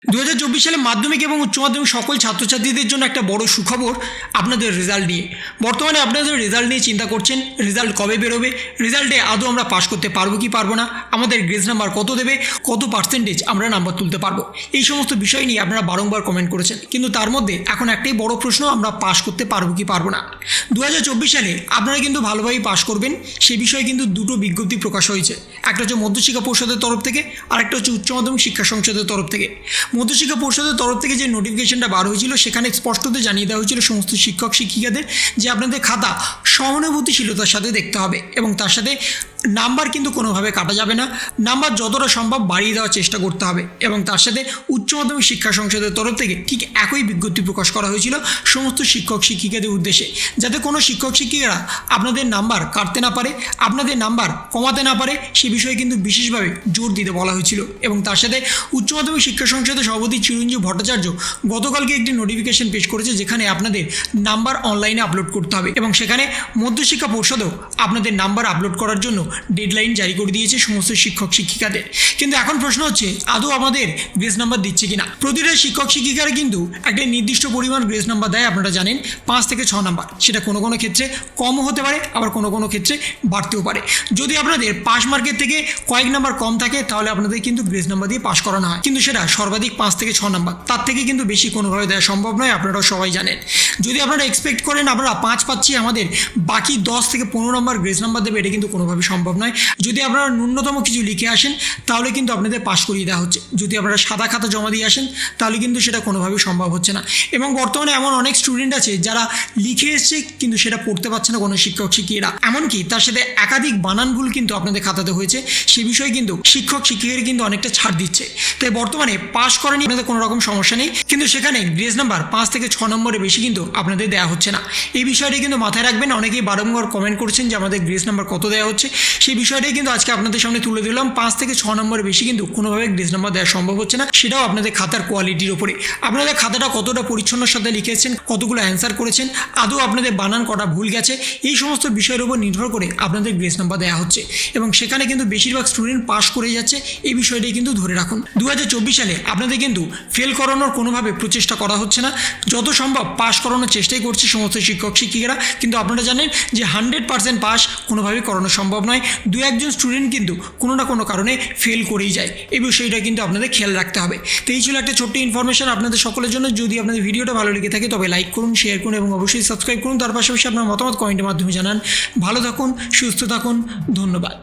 2024 সালে মাধ্যমিক এবং উচ্চ মাধ্যমিক সকল ছাত্রছাত্রীদের জন্য একটা বড় সুখবর আপনাদের রেজাল্ট নিয়ে। বর্তমানে আপনাদের রেজাল্ট নিয়ে চিন্তা করছেন, রেজাল্ট কবে বেরোবে, রেজাল্টে আদৌ আমরা পাস করতে পারবো কি পারবো না, আমাদের গ্রেড নাম্বার কত দেবে, কত পার্সেন্টেজ আমরা নাম্বার তুলতে পারবো, এই সমস্ত বিষয় নিয়ে আপনারা বারংবার কমেন্ট করেছেন। কিন্তু তার মধ্যে এখন একটাই বড় প্রশ্ন, আমরা পাস করতে পারবো কি পারবো না। 2024 সালে আপনারা কিন্তু ভালোভাবেই পাস করবেন, সে বিষয়ে কিন্তু দুটো বিজ্ঞপ্তি প্রকাশ হয়েছে। একটা হচ্ছে মধ্যশিক্ষা পর্ষদের তরফ থেকে, আর একটা হচ্ছে উচ্চ মাধ্যমিক শিক্ষা সংসদের তরফ থেকে। মধ্যশিক্ষা পর্ষদের তরফ থেকে যে নোটিফিকেশনটা বার হয়েছিল সেখানে স্পষ্টত জানিয়ে দেওয়া হয়েছিল সমস্ত শিক্ষক শিক্ষিকাদের যে আপনাদের খাতা সহানুভূতিশীলতার সাথে দেখতে হবে এবং তার সাথে নাম্বার কিন্তু কোনোভাবে কাটা যাবে না, নাম্বার যতটা সম্ভব বাড়িয়ে দেওয়ার চেষ্টা করতে হবে। এবং তার সাথে উচ্চ মাধ্যমিক শিক্ষা সংসদের তরফ থেকে ঠিক একই বিজ্ঞপ্তি প্রকাশ করা হয়েছিল সমস্ত শিক্ষক শিক্ষিকাদের উদ্দেশ্যে, যাতে কোনো শিক্ষক শিক্ষিকারা আপনাদের নাম্বার কাটতে না পারে, আপনাদের নাম্বার কমাতে না পারে, সে বিষয়ে কিন্তু বিশেষভাবে জোর দিতে বলা হয়েছিল। এবং তার সাথে উচ্চ মাধ্যমিক শিক্ষা সংসদের সভাপতি চিরঞ্জীব ভট্টাচার্য গতকালকে একটি নোটিফিকেশন পেশ করেছে, যেখানে আপনাদের নাম্বার অনলাইনে আপলোড করতে হবে এবং সেখানে মধ্যশিক্ষা পর্ষদও আপনাদের নাম্বার আপলোড করার জন্য ডেডলাইন জারি করে দিয়েছে সমস্ত শিক্ষক শিক্ষিকাদের। কিন্তু এখন প্রশ্ন হচ্ছে, আদৌ আমাদের গ্রেস নাম্বার দিচ্ছে কিনা। প্রতিটা শিক্ষক শিক্ষিকারা কিন্তু একটা নির্দিষ্ট পরিমাণ গ্রেস নাম্বার দেয়, আপনারা জানেন 5 থেকে 6 নাম্বার। সেটা কোনো কোনো ক্ষেত্রে কমও হতে পারে, আবার কোনো কোনো ক্ষেত্রে বাড়তেও পারে। যদি আপনাদের পাস মার্কের থেকে কয়েক নাম্বার কম থাকে তাহলে আপনাদের কিন্তু গ্রেস নাম্বার দিয়ে পাস করানো হয়, কিন্তু সেটা সর্বাধিক 5 থেকে 6 নাম্বার, তার থেকে কিন্তু বেশি কোনোভাবে দেওয়া সম্ভব নয়, আপনারাও সবাই জানেন। যদি আপনারা এক্সপেক্ট করেন আমরা 5 পাচ্ছি, আমাদের বাকি 10 থেকে 15 নাম্বার গ্রেস নাম্বার দেবে, এটা কিন্তু কোনোভাবে সম্ভব নয়। যদি আপনারা ন্যূনতম কিছু লিখে আসেন তাহলে কিন্তু আপনাদের পাস করিয়ে দেওয়া হচ্ছে। যদি আপনারা সাদা খাতা জমা দিয়ে আসেন তাহলে কিন্তু সেটা কোনোভাবেই সম্ভব হচ্ছে না। এবং বর্তমানে এমন অনেক স্টুডেন্ট আছে যারা লিখে এসছে কিন্তু সেটা পড়তে পারছে না কোনো শিক্ষক শিক্ষিকারা, এমনকি তার সাথে একাধিক বানান ভুল কিন্তু আপনাদের খাতাতে হয়েছে, সে বিষয়ে কিন্তু শিক্ষক শিক্ষিকারা কিন্তু অনেকটা ছাড় দিচ্ছে। তাই বর্তমানে পাস করেনি আপনাদের কোনো রকম সমস্যা নেই, কিন্তু সেখানে গ্রেস নাম্বার 5 থেকে 6 নম্বরের বেশি কিন্তু আপনাদের দেওয়া হচ্ছে না। এই বিষয়টি কিন্তু মাথায় রাখবেন। অনেকেই বারংবার কমেন্ট করছেন যে আমাদের গ্রেস নাম্বার কত দেওয়া হচ্ছে, সেই বিষয়টাই কিন্তু আজকে আপনাদের সামনে তুলে দিলাম। 5 থেকে 6 নম্বরের বেশি কিন্তু কোনোভাবে গ্রেস নাম্বার দেওয়া সম্ভব হচ্ছে না, সেটাও আপনাদের খাতার কোয়ালিটির উপরে। আপনাদের খাতাটা কতটা পরিচ্ছন্নর সাথে লিখেছেন, কতগুলো অ্যান্সার করেছেন, আদৌ আপনাদের বানান কটা ভুল গেছে, এই সমস্ত বিষয়ের উপর নির্ভর করে আপনাদের গ্রেস নাম্বার দেওয়া হচ্ছে এবং সেখানে কিন্তু বেশিরভাগ স্টুডেন্ট পাস করে যাচ্ছে, এই বিষয়টাই কিন্তু ধরে রাখুন। 2024 সালে আপনাদের কিন্তু ফেল করানোর কোনোভাবে প্রচেষ্টা করা হচ্ছে না, যত সম্ভব পাস করানোর চেষ্টাই করছে সমস্ত শিক্ষক শিক্ষিকারা। কিন্তু আপনারা জানেন যে 100% পাস কোনোভাবেই করানো সম্ভব নয়, 2-1 জন স্টুডেন্ট কিন্তু কোনো না কোনো কারণে ফেল করেই যায়, এই বিষয়টা কিন্তু আপনাদের খেয়াল রাখতে হবে। তো এই ছিল একটা ছোট্ট ইনফরমেশন আপনাদের সকলের জন্য। যদি আপনাদের ভিডিওটা ভালো লেগে থাকে তবে লাইক করুন, শেয়ার করুন এবং অবশ্যই সাবস্ক্রাইব করুন। তার পাশাপাশি আপনার মতামত কমেন্টের মাধ্যমে জানান। ভালো থাকুন, সুস্থ থাকুন, ধন্যবাদ।